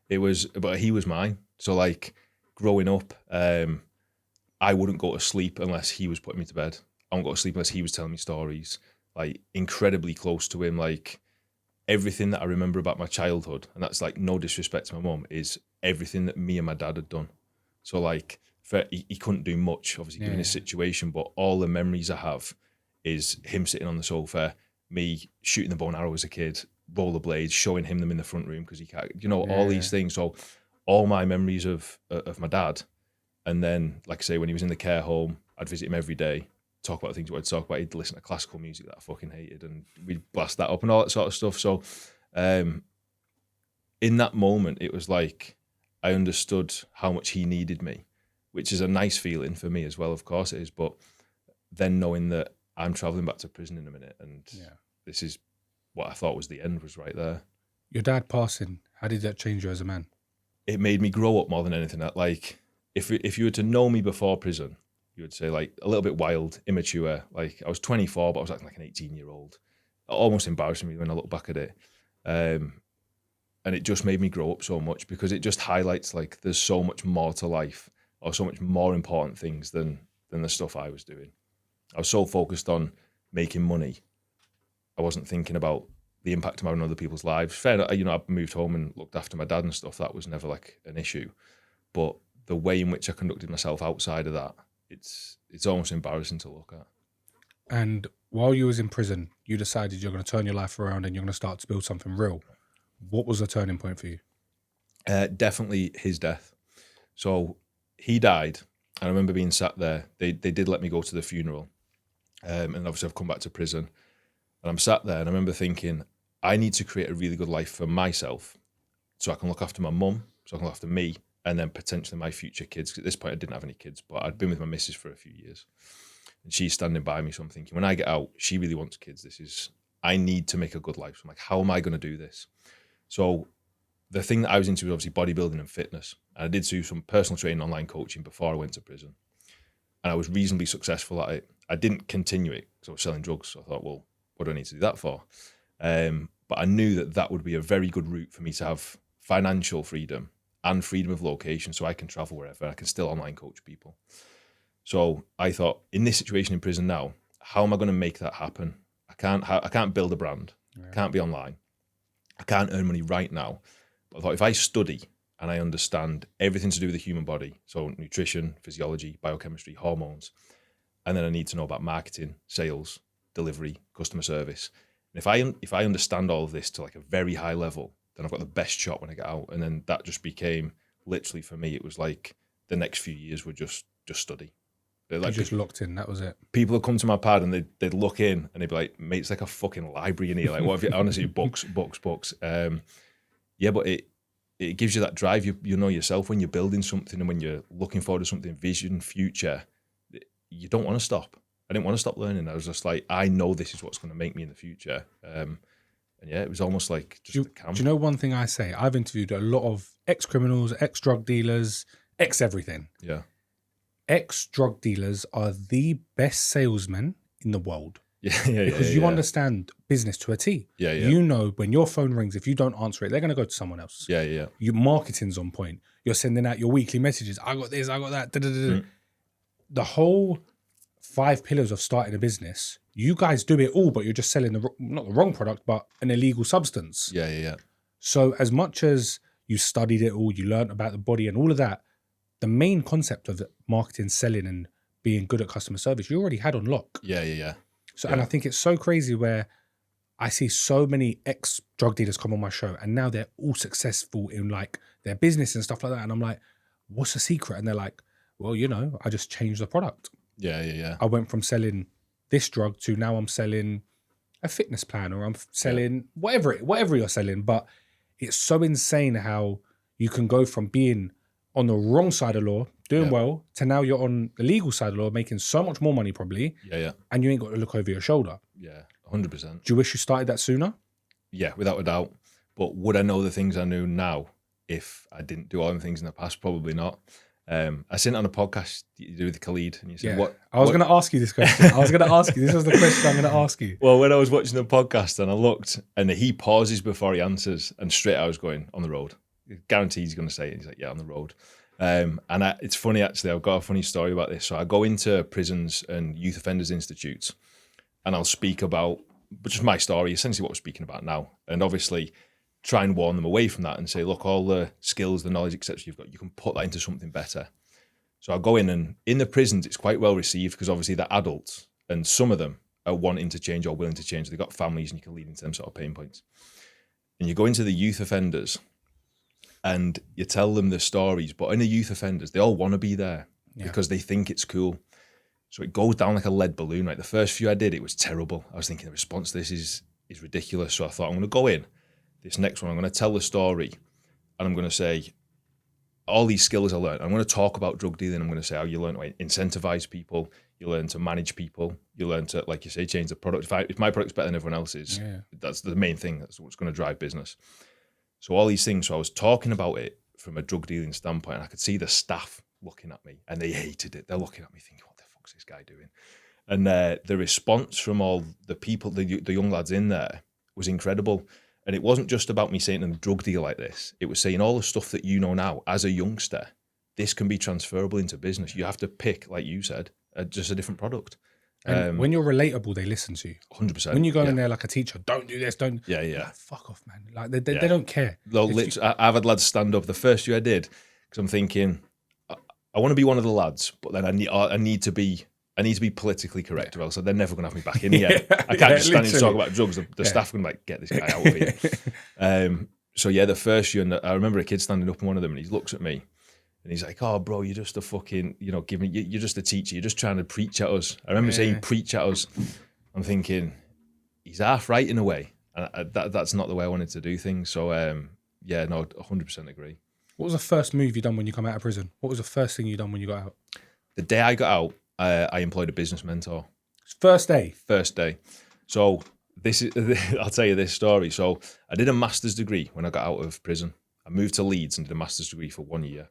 It was, but he was mine. So like growing up, I wouldn't go to sleep unless he was putting me to bed. I wouldn't go to sleep unless he was telling me stories. Like incredibly close to him. Like everything that I remember about my childhood, and that's like no disrespect to my mum, is everything that me and my dad had done. So like he couldn't do much, obviously, given his situation, but all the memories I have is him sitting on the sofa, me shooting the bow and arrow as a kid, rollerblades, showing him them in the front room because he can't, all these things. So all my memories of my dad. And then, like I say, when he was in the care home, I'd visit him every day, talk about the things we wanted to talk about. He'd listen to classical music that I fucking hated, and we'd blast that up and all that sort of stuff. So in that moment, it was like I understood how much he needed me, which is a nice feeling for me as well, of course it is. But then knowing that I'm traveling back to prison in a minute, and this is what I thought was the end, was right there. Your dad passing, how did that change you as a man? It made me grow up more than anything. Like, if you were to know me before prison, you would say like a little bit wild, immature. Like I was 24, but I was acting like an 18-year-old. Almost embarrassing me when I look back at it. And it just made me grow up so much, because it just highlights like there's so much more to life, or so much more important things than the stuff I was doing. I was so focused on making money, I wasn't thinking about the impact of having other people's lives. Fair, I moved home and looked after my dad and stuff. That was never like an issue. But the way in which I conducted myself outside of that, it's almost embarrassing to look at. And while you was in prison, you decided you're going to turn your life around and you're going to start to build something real. What was the turning point for you? Definitely his death. So he died, and I remember being sat there. They did let me go to the funeral, and obviously I've come back to prison, and I'm sat there, and I remember thinking, I need to create a really good life for myself, so I can look after my mum, so I can look after me, and then potentially my future kids. 'Cause at this point, I didn't have any kids, but I'd been with my missus for a few years, and she's standing by me. So I'm thinking, when I get out, she really wants kids. I need to make a good life. So I'm like, how am I going to do this? So the thing that I was into was obviously bodybuilding and fitness. And I did do some personal training, online coaching before I went to prison. And I was reasonably successful at it. I didn't continue it because I was selling drugs. So I thought, well, what do I need to do that for? But I knew that would be a very good route for me to have financial freedom and freedom of location, so I can travel wherever. I can still online coach people. So I thought, in this situation in prison now, how am I going to make that happen? I can't build a brand. I can't be online. I can't earn money right now. But I thought, if I study and I understand everything to do with the human body, so nutrition, physiology, biochemistry, hormones, and then I need to know about marketing, sales, delivery, customer service. And if I understand all of this to like a very high level, then I've got the best shot when I get out. And then that just became, literally for me, it was like the next few years were just study. Like, you just locked in, that was it. People would come to my pad and they'd look in and they'd be like, mate, it's like a fucking library in here. Like, what have you, honestly, books. Yeah, but it gives you that drive. You know yourself when you're building something and when you're looking forward to something, vision, future, you don't want to stop. I didn't want to stop learning. I was just like, I know this is what's going to make me in the future. And yeah, it was almost like just a camp. Do you know one thing I say? I've interviewed a lot of ex-criminals, ex-drug dealers, ex-everything. Yeah. Ex-drug dealers are the best salesmen in the world. Yeah. Because you understand business to a T. Yeah. You know when your phone rings, if you don't answer it, they're going to go to someone else. Yeah. Your marketing's on point. You're sending out your weekly messages. I got this, I got that. The whole 5 pillars of starting a business, you guys do it all, but you're just selling not the wrong product, but an illegal substance. Yeah. So as much as you studied it all, you learned about the body and all of that, the main concept of marketing, selling, and being good at customer service, you already had on lock. Yeah. So, and I think it's so crazy where I see so many ex-drug dealers come on my show and now they're all successful in like their business and stuff like that. And I'm like, what's the secret? And they're like, well, you know, I just changed the product. Yeah. I went from selling this drug to now I'm selling a fitness plan, or I'm selling whatever you're selling. But it's so insane how you can go from being on the wrong side of law, doing well, to now you're on the legal side of law, making so much more money probably. Yeah. And you ain't got to look over your shoulder. Yeah, 100%. Do you wish you started that sooner? Yeah, without a doubt. But would I know the things I know now if I didn't do all the things in the past? Probably not. I seen it on a podcast you do with Khalid, and you said, "What?" I was going to ask you this question. I was going to ask you. This was the question I'm going to ask you. Well, when I was watching the podcast and I looked, and he pauses before he answers, and straight I was going, on the road. Guaranteed he's going to say it. He's like, yeah, on the road. It's funny, actually. I've got a funny story about this. So I go into prisons and youth offenders institutes, and I'll speak about just my story, essentially what we're speaking about now. And obviously try and warn them away from that and say, look, all the skills, the knowledge, etc. you've got, you can put that into something better. So I go in, and in the prisons, it's quite well received because obviously they're adults, and some of them are wanting to change or willing to change. They've got families, and you can lead into them sort of pain points. And you go into the youth offenders and you tell them the stories, but in the youth offenders, they all want to be there because they think it's cool. So it goes down like a lead balloon. Right, the first few I did, it was terrible. I was thinking the response to this is ridiculous. So I thought, I'm going to go in. This next one, I'm going to tell the story, and I'm going to say all these skills I learned. I'm going to talk about drug dealing. I'm going to say how you learn to incentivize people, you learn to manage people, you learn to, like you say, change the product. If my product's better than everyone else's, that's the main thing. That's what's going to drive business. So all these things. So I was talking about it from a drug dealing standpoint, and I could see the staff looking at me, and they hated it. They're looking at me thinking, what the fuck's this guy doing? And the response from all the people, the young lads in there, was incredible. And it wasn't just about me saying to them, drug deal like this. It was saying all the stuff that you know now as a youngster, this can be transferable into business. You have to pick, like you said, just a different product. And when you're relatable, they listen to you. 100%. When you go in there like a teacher, don't do this, don't. Yeah. Like, fuck off, man. Like they don't care. I've had lads stand up. The first year I did, because I'm thinking, I want to be one of the lads, but then I need to be politically correct, or else they're never going to have me back in here. I can't just stand and talk about drugs. The staff are going to like, get this guy out of here. So the first year, and I remember a kid standing up in one of them, and he looks at me, and he's like, "Oh, bro, you're just a fucking, you're just a teacher. You're just trying to preach at us." I remember saying, "Preach at us." I'm thinking, he's half right in a way, and that's not the way I wanted to do things. So, 100% agree. What was the first move you done when you come out of prison? What was the first thing you done when you got out? The day I got out, I employed a business mentor. First day? First day. So I'll tell you this story. So I did a master's degree when I got out of prison. I moved to Leeds and did a master's degree for 1 year.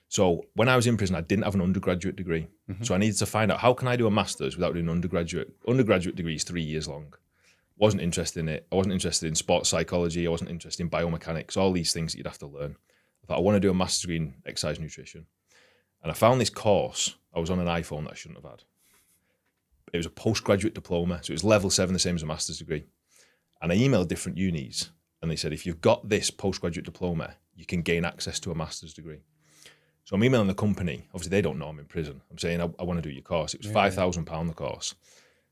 So when I was in prison, I didn't have an undergraduate degree. Mm-hmm. So I needed to find out, how can I do a master's without doing an undergraduate? Undergraduate degree is 3 years long. Wasn't interested in it. I wasn't interested in sports psychology. I wasn't interested in biomechanics, all these things that you'd have to learn. I thought, I want to do a master's degree in exercise nutrition. And I found this course. I was on an iPhone that I shouldn't have had. It was a postgraduate diploma. So it was level 7, the same as a master's degree. And I emailed different unis, and they said, if you've got this postgraduate diploma, you can gain access to a master's degree. So I'm emailing the company. Obviously, they don't know I'm in prison. I'm saying, I want to do your course. It was £5,000 the course.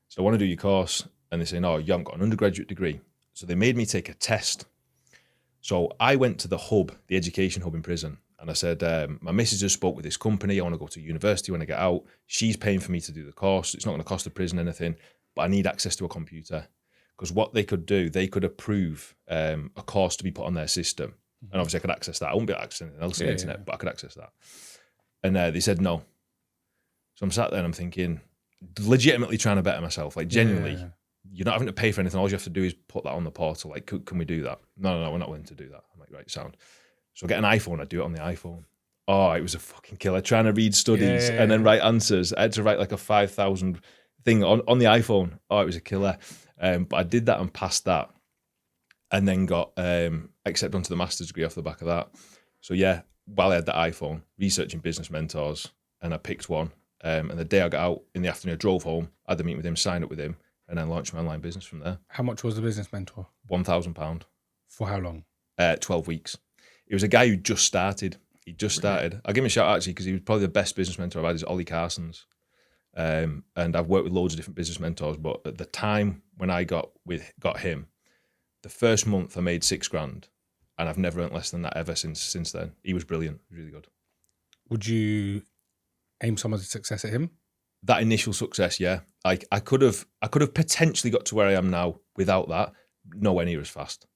So I want to do your course. And they say, no, you haven't got an undergraduate degree. So they made me take a test. So I went to the hub, the education hub in prison. And I said, my missus just spoke with this company. I want to go to university when I get out. She's paying for me to do the course. It's not going to cost the prison anything, but I need access to a computer. Because what they could do, they could approve a course to be put on their system. And obviously I could access that. I wouldn't be able to access anything else on the internet, but I could access that. And they said no. So I'm sat there and I'm thinking, legitimately trying to better myself, like genuinely, you're not having to pay for anything. All you have to do is put that on the portal. Like, can we do that? No, we're not willing to do that. I'm like, right, sound. So I get an iPhone, I do it on the iPhone. Oh, it was a fucking killer. Trying to read studies and then write answers. I had to write like a 5,000 thing on the iPhone. Oh, it was a killer. But I did that and passed that. And then got accepted onto the master's degree off the back of that. So yeah, while I had the iPhone, researching business mentors, and I picked one. And the day I got out in the afternoon, I drove home, had the meeting with him, signed up with him, and then launched my online business from there. How much was the business mentor? £1,000. For how long? 12 weeks. It was a guy who just started. He just started. I'll give him a shout out actually, because he was probably the best business mentor I've had, is Ollie Carson's. And I've worked with loads of different business mentors, but at the time when I got him, the first month I made $6,000, and I've never earned less than that ever since then. He was brilliant, really good. Would you aim some of the success at him? That initial success, yeah. I could have potentially got to where I am now without that. Nowhere near as fast.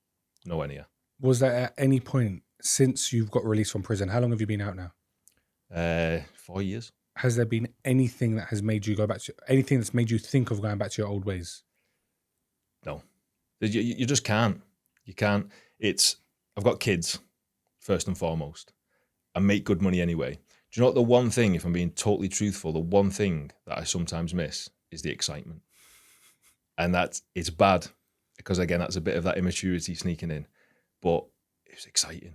Nowhere near. Was there at any point since you've got released from prison? How long have you been out now? 4 years. Has there been anything that has made you go back to anything that's made you think of going back to your old ways? No, you just can't. You can't. I've got kids first and foremost. I make good money anyway. Do you know what the one thing, if I'm being totally truthful, the one thing that I sometimes miss is the excitement. And it's bad because, again, that's a bit of that immaturity sneaking in. But it's exciting.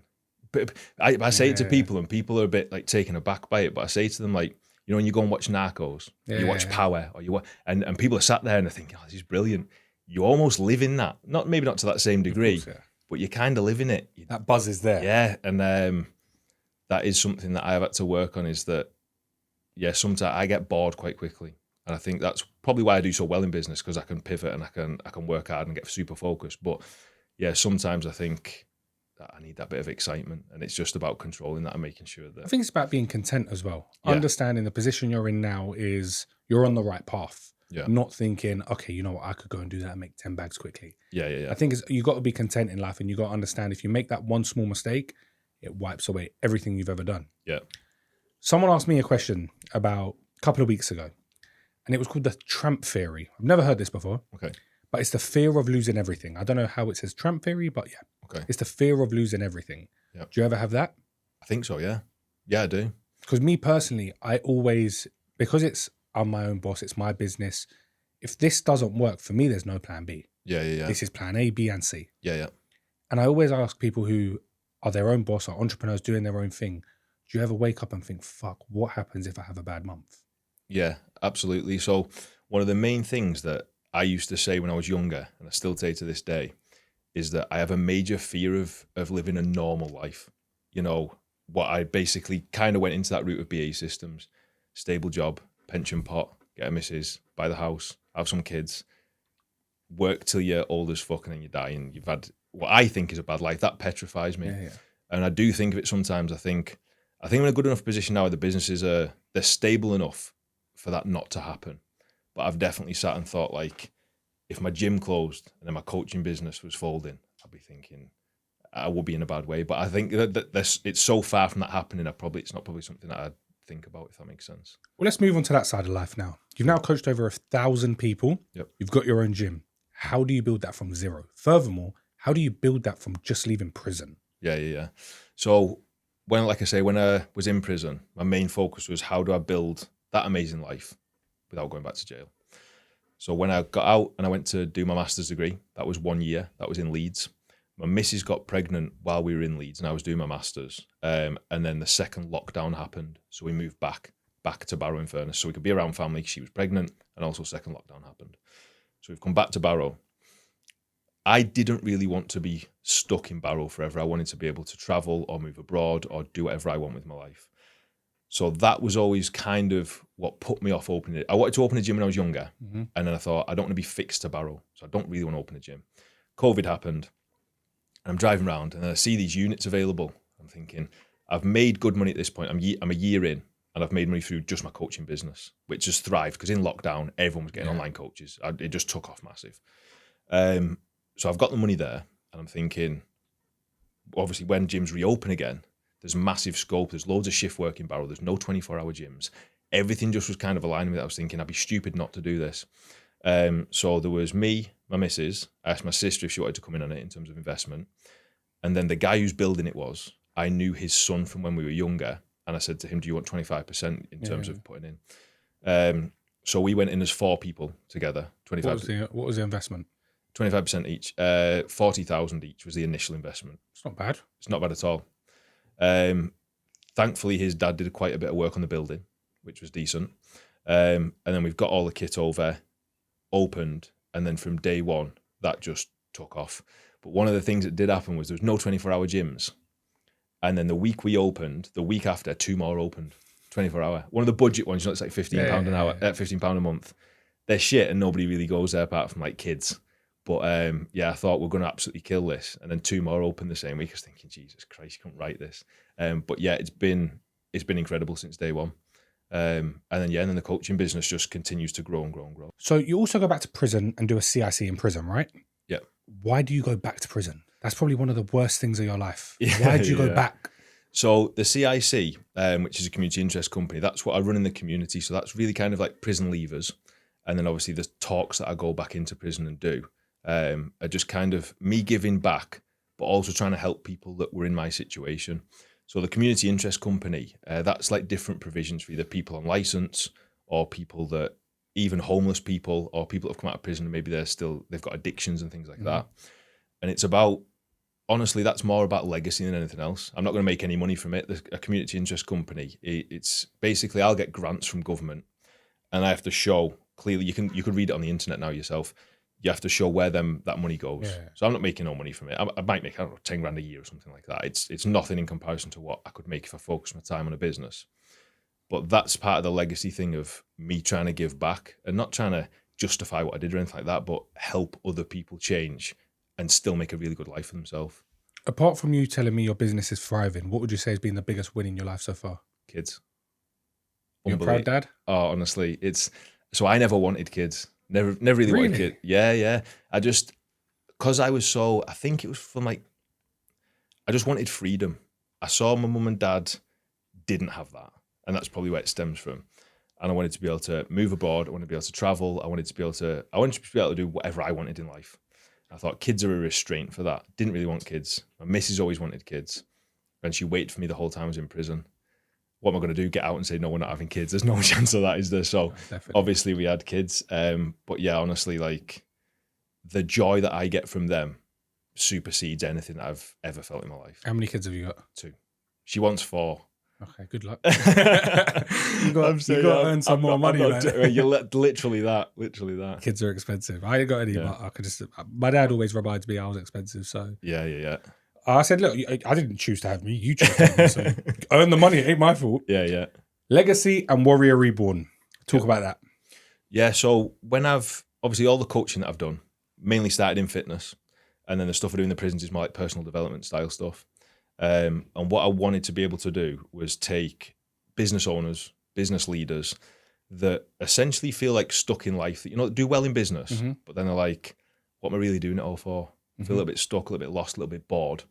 But I say it to people, and people are a bit like taken aback by it. But I say to them, like, you know, when you go and watch Narcos, you watch Power, or and people are sat there and they're thinking, oh, this is brilliant. You almost live in that. Maybe not to that same degree, course, but you kind of live in it. That buzz is there. Yeah, and that is something that I've had to work on, is that, sometimes I get bored quite quickly. And I think that's probably why I do so well in business, because I can pivot and I can work hard and get super focused. But yeah, sometimes I think that I need that bit of excitement, and it's just about controlling that and making sure that... I think it's about being content as well. Yeah. Understanding the position you're in now is you're on the right path. Yeah. Not thinking, okay, you know what, I could go and do that and make 10 bags quickly. Yeah. I think you got to be content in life, and you got to understand if you make that one small mistake, it wipes away everything you've ever done. Yeah. Someone asked me a question about a couple of weeks ago, and it was called the tramp theory. I've never heard this before. Okay. But it's the fear of losing everything. I don't know how it says tramp theory, but yeah. Okay. It's the fear of losing everything. Yep. Do you ever have that? I think so, yeah. Yeah, I do. Because me personally, because I'm my own boss, it's my business. If this doesn't work, for me, there's no plan B. Yeah. This is plan A, B, and C. Yeah. And I always ask people who are their own boss, are entrepreneurs doing their own thing, do you ever wake up and think, fuck, what happens if I have a bad month? Yeah, absolutely. So one of the main things that I used to say when I was younger, and I still say to this day, is that I have a major fear of living a normal life. You know, what I basically kind of went into that route of BA systems, stable job, pension pot, get a missus, buy the house, have some kids, work till you're old as fuck and then you die, and you've had what I think is a bad life. That petrifies me. Yeah. And I do think of it sometimes. I think I'm in a good enough position now where the businesses they're stable enough for that not to happen. But I've definitely sat and thought, like, if my gym closed and then my coaching business was folding, I'd be thinking I would be in a bad way. But I think that it's so far from that happening. It's not probably something that I'd think about, if that makes sense. Well, let's move on to that side of life now. You've now coached over 1,000 people. Yep. You've got your own gym. How do you build that from zero? Furthermore, how do you build that from just leaving prison? Yeah. So when I was in prison, my main focus was how do I build that amazing life without going back to jail. So when I got out and I went to do my master's degree, that was 1 year. That was in Leeds. My missus got pregnant while we were in Leeds and I was doing my master's. And then the second lockdown happened. So we moved back to Barrow in Furness so we could be around family. She was pregnant, and also second lockdown happened. So we've come back to Barrow. I didn't really want to be stuck in Barrow forever. I wanted to be able to travel or move abroad or do whatever I want with my life. So that was always kind of what put me off opening it. I wanted to open a gym when I was younger. Mm-hmm. And then I thought, I don't want to be fixed to Barrow. So I don't really want to open a gym. COVID happened. And I'm driving around and I see these units available. I'm thinking, I've made good money at this point. I'm a year in and I've made money through just my coaching business, which has thrived because in lockdown, everyone was getting online coaches. It just took off massive. So I've got the money there and I'm thinking, obviously when gyms reopen again, there's massive scope. There's loads of shift work in Barrow. There's no 24-hour gyms. Everything just was kind of aligning with it. I was thinking I'd be stupid not to do this. So there was me, my missus. I asked my sister if she wanted to come in on it in terms of investment. And then the guy whose building it was, I knew his son from when we were younger. And I said to him, do you want 25% in terms of putting in? So we went in as 4 people together. 25%. What was the investment? 25% each. 40,000 each was the initial investment. It's not bad. It's not bad at all. Thankfully, his dad did quite a bit of work on the building, which was decent. And then we've got all the kit over, opened, and then from day one, that just took off. But one of the things that did happen was there was no 24-hour gyms. And then the week we opened, the week after, 2 more opened. 24 hour. One of the budget ones, it's like £15 an hour, £15 a month. They're shit and nobody really goes there apart from like kids. But I thought we're going to absolutely kill this. And then 2 more opened the same week. I was thinking, Jesus Christ, you can't write this. But yeah, it's been incredible since day one. And then the coaching business just continues to grow and grow and grow. So you also go back to prison and do a CIC in prison, right? Yeah. Why do you go back to prison? That's probably one of the worst things of your life. Why did you go back? So the CIC, which is a community interest company, that's what I run in the community. So that's really kind of like prison leavers. And then obviously the talks that I go back into prison and do are just kind of me giving back, but also trying to help people that were in my situation. So the community interest company, that's like different provisions for either people on license or people that, even homeless people or people that have come out of prison and maybe they've got addictions and things like that. And it's about, honestly, that's more about legacy than anything else. I'm not going to make any money from it. A community interest company, it's basically, I'll get grants from government and I have to show clearly, you could read it on the internet now yourself. You have to show where that money goes. Yeah. So I'm not making no money from it. I might make, I don't know, 10 grand a year or something like that. It's nothing in comparison to what I could make if I focused my time on a business. But that's part of the legacy thing of me trying to give back and not trying to justify what I did or anything like that, but help other people change and still make a really good life for themselves. Apart from you telling me your business is thriving, what would you say has been the biggest win in your life so far? Kids. You're a proud dad? Oh, honestly, so I never wanted kids. Never really wanted kids. Yeah. Because I think it was from I just wanted freedom. I saw my mum and dad didn't have that. And that's probably where it stems from. And I wanted to be able to move abroad. I wanted to be able to travel. I wanted to be able to do whatever I wanted in life. I thought kids are a restraint for that. Didn't really want kids. My missus always wanted kids. And she waited for me the whole time I was in prison. What am I going to do? Get out and say, no, we're not having kids? There's no chance of that, is there? So obviously we had kids. But yeah, honestly, like the joy that I get from them supersedes anything that I've ever felt in my life. How many kids have you got? 2. She wants 4. Okay, good luck. you got to earn some more money. You're literally that. Kids are expensive. I ain't got any, but I could just. My dad always reminds me I was expensive, so yeah. I said, look, I didn't choose to have me. You chose to have me, so earn the money. It ain't my fault. Yeah. Legacy and Warrior Reborn. Talk about that. Yeah. So when obviously all the coaching that I've done mainly started in fitness, and then the stuff I do in the prisons is more like personal development style stuff. And what I wanted to be able to do was take business owners, business leaders that essentially feel like stuck in life, that, do well in business, but then they're like, what am I really doing it all for? Feel a little bit stuck, a little bit lost, a little bit bored,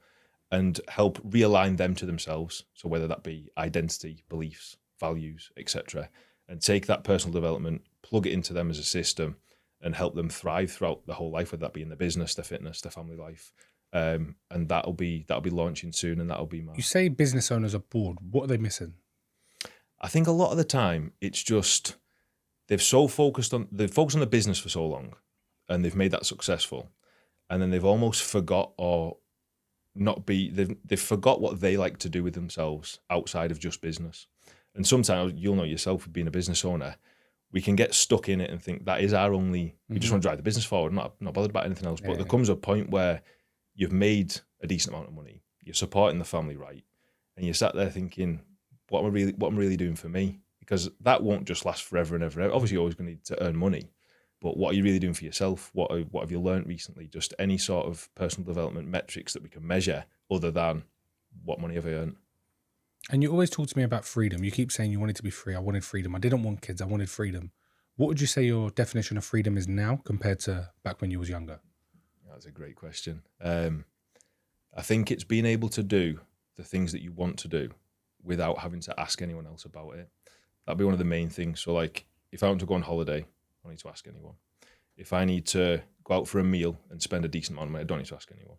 and help realign them to themselves. So whether that be identity, beliefs, values, etc., and take that personal development, plug it into them as a system and help them thrive throughout the whole life, whether that be in their business, their fitness, their family life. And that'll be launching soon, and that'll be my. You say business owners are bored. What are they missing? I think a lot of the time it's just they've focused on the business for so long, and they've made that successful, and then they've almost forgot they've forgot what they like to do with themselves outside of just business. And sometimes you'll know yourself with being a business owner, we can get stuck in it and think that is our only. We just want to drive the business forward, not bothered about anything else. But there comes a point where you've made a decent amount of money, you're supporting the family right, and you're sat there thinking, what am I really doing for me? Because that won't just last forever and ever. Obviously, you're always going to need to earn money, but what are you really doing for yourself? What have you learned recently? Just any sort of personal development metrics that we can measure other than what money have I earned? And you always talk to me about freedom. You keep saying you wanted to be free. I wanted freedom. I didn't want kids. I wanted freedom. What would you say your definition of freedom is now compared to back when you was younger? That's a great question. I think it's being able to do the things that you want to do without having to ask anyone else about it. That'd be one of the main things. So like, if I want to go on holiday, I don't need to ask anyone. If I need to go out for a meal and spend a decent amount of money, I don't need to ask anyone.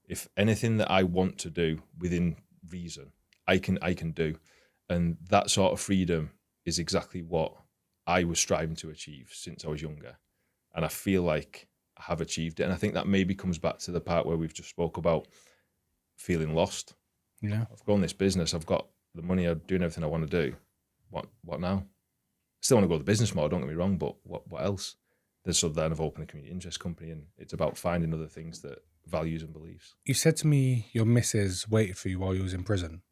If anything that I want to do within reason, I can do. And that sort of freedom is exactly what I was striving to achieve since I was younger. And I feel like I have achieved it. And I think that maybe comes back to the part where we've just spoke about feeling lost. Yeah. I've grown this business. I've got the money. I'm doing everything I want to do. What now? I still want to go the business model, don't get me wrong, but what else? So then I've opened a community interest company, and it's about finding other things that values and beliefs. You said to me your missus waited for you while you was in prison.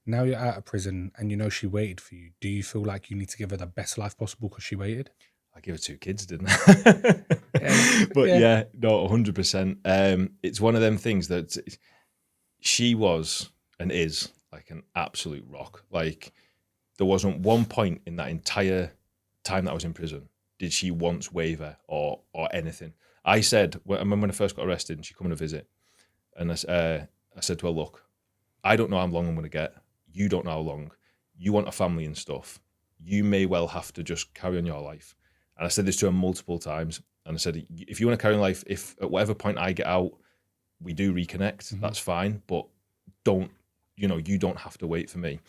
Now you're out of prison and you know she waited for you. Do you feel like you need to give her the best life possible because she waited? I gave her 2 kids, didn't I? But yeah, no, 100%. It's one of them things that she was and is like an absolute rock. Like, there wasn't one point in that entire time that I was in prison did she once waver or anything. I said, I remember when I first got arrested and she come on a visit, and I said to her, look, I don't know how long I'm going to get. You don't know how long. You want a family and stuff. You may well have to just carry on your life. And I said this to her multiple times. And I said, if you want to carry on life, if at whatever point I get out, we do reconnect, that's fine. But you don't have to wait for me.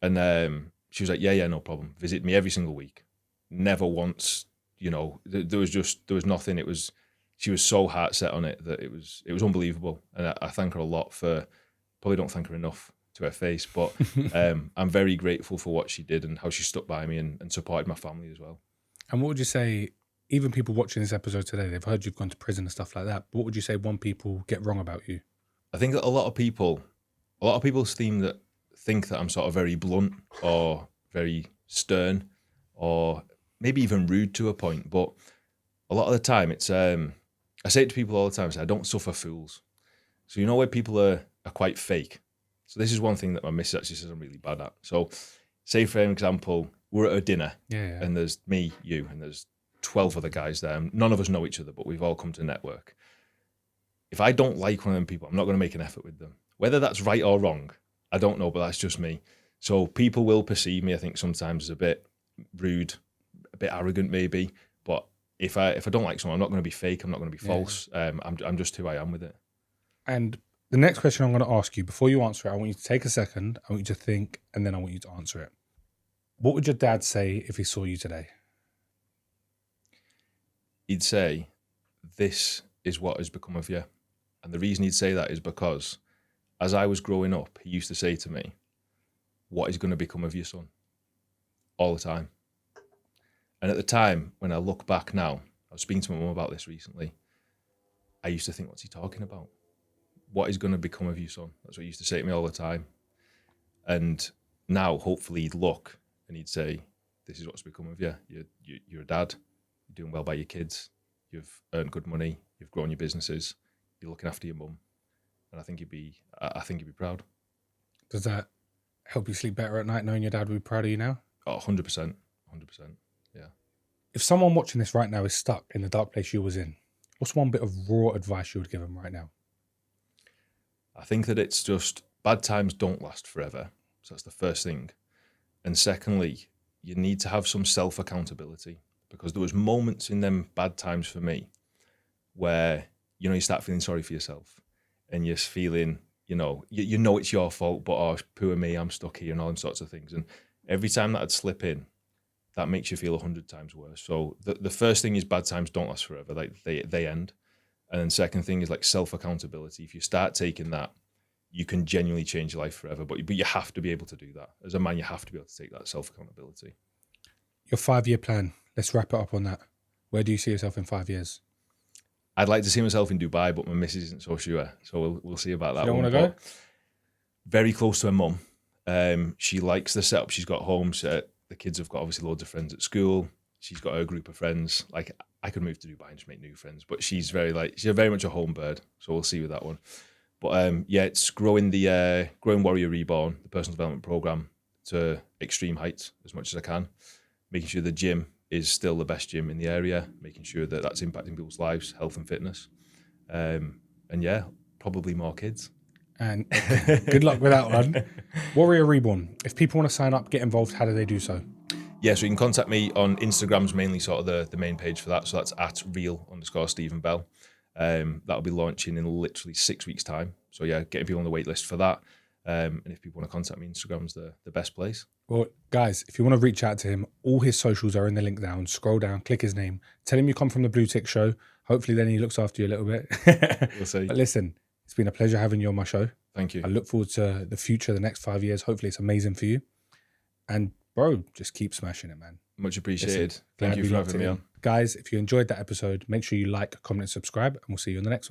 And she was like, yeah, no problem. Visit me every single week. Never once, there was nothing. She was so heart set on it that it was unbelievable. And I thank her a lot for, probably don't thank her enough to her face, but I'm very grateful for what she did and how she stuck by me and supported my family as well. And what would you say, even people watching this episode today, they've heard you've gone to prison and stuff like that, but what would you say people get wrong about you? I think that a lot of people think that I'm sort of very blunt or very stern or maybe even rude to a point, but a lot of the time it's, I say it to people all the time, I say, I don't suffer fools. So where people are quite fake. So this is one thing that my missus actually says I'm really bad at. So say, for example, we're at a dinner and there's me, you, and there's 12 other guys there. And none of us know each other, but we've all come to network. If I don't like one of them people, I'm not going to make an effort with them. Whether that's right or wrong, I don't know, but that's just me. So people will perceive me, I think, sometimes as a bit rude, a bit arrogant maybe. But if I don't like someone, I'm not going to be fake. I'm not going to be false. I'm just who I am with it. And the next question I'm going to ask you, before you answer it, I want you to take a second, I want you to think, and then I want you to answer it. What would your dad say if he saw you today? He'd say, this is what has become of you. And the reason he'd say that is because as I was growing up, he used to say to me, what is going to become of your son? All the time. And at the time, when I look back now, I was speaking to my mum about this recently, I used to think, what's he talking about? What is going to become of you, son? That's what he used to say to me all the time. And now, hopefully, he'd look and he'd say, this is what's become of you. You're a dad. You're doing well by your kids. You've earned good money. You've grown your businesses. You're looking after your mum. And I think he'd be proud. Does that help you sleep better at night knowing your dad would be proud of you now? Oh, 100%. 100%. Yeah. If someone watching this right now is stuck in the dark place you was in, what's one bit of raw advice you would give them right now? I think that it's just bad times don't last forever. So that's the first thing. And secondly, you need to have some self-accountability, because there was moments in them bad times for me where, you start feeling sorry for yourself and you're feeling, you know it's your fault, but oh, poor me, I'm stuck here and all them sorts of things. And every time that I'd slip in, that makes you feel 100 times worse. So the first thing is bad times don't last forever. Like they end. And then second thing is like self-accountability. If you start taking that, you can genuinely change your life forever. But you have to be able to do that. As a man, you have to be able to take that self-accountability. Your 5-year plan, let's wrap it up on that. Where do you see yourself in 5 years? I'd like to see myself in Dubai, but my missus isn't so sure. So we'll see about that. You don't want to go? Very close to her mum. She likes the setup she's got home. So the kids have got obviously loads of friends at school. She's got her group of friends. Like, I could move to Dubai and just make new friends, but she's very much a home bird. So we'll see with that one. But it's growing Growing Warrior Reborn, the personal development program, to extreme heights as much as I can. Making sure the gym is still the best gym in the area. Making sure that that's impacting people's lives, health and fitness. And probably more kids. And good luck with that one. Warrior Reborn. If people want to sign up, get involved, how do they do so? Yeah, so you can contact me on Instagram's mainly sort of the main page for that. So that's at @real_Stephen Bell. That'll be launching in literally 6 weeks' time. So yeah, getting people on the wait list for that. And if people want to contact me, Instagram's the best place. Well, guys, if you want to reach out to him, all his socials are in the link down. Scroll down, click his name. Tell him you come from the Blue Tick Show. Hopefully then he looks after you a little bit. We'll see. But listen, it's been a pleasure having you on my show. Thank you. I look forward to the future, the next 5 years. Hopefully it's amazing for you. And bro, just keep smashing it, man. Much appreciated. Listen, Thank you for having me on. Guys, if you enjoyed that episode, make sure you like, comment, and subscribe, and we'll see you in the next one.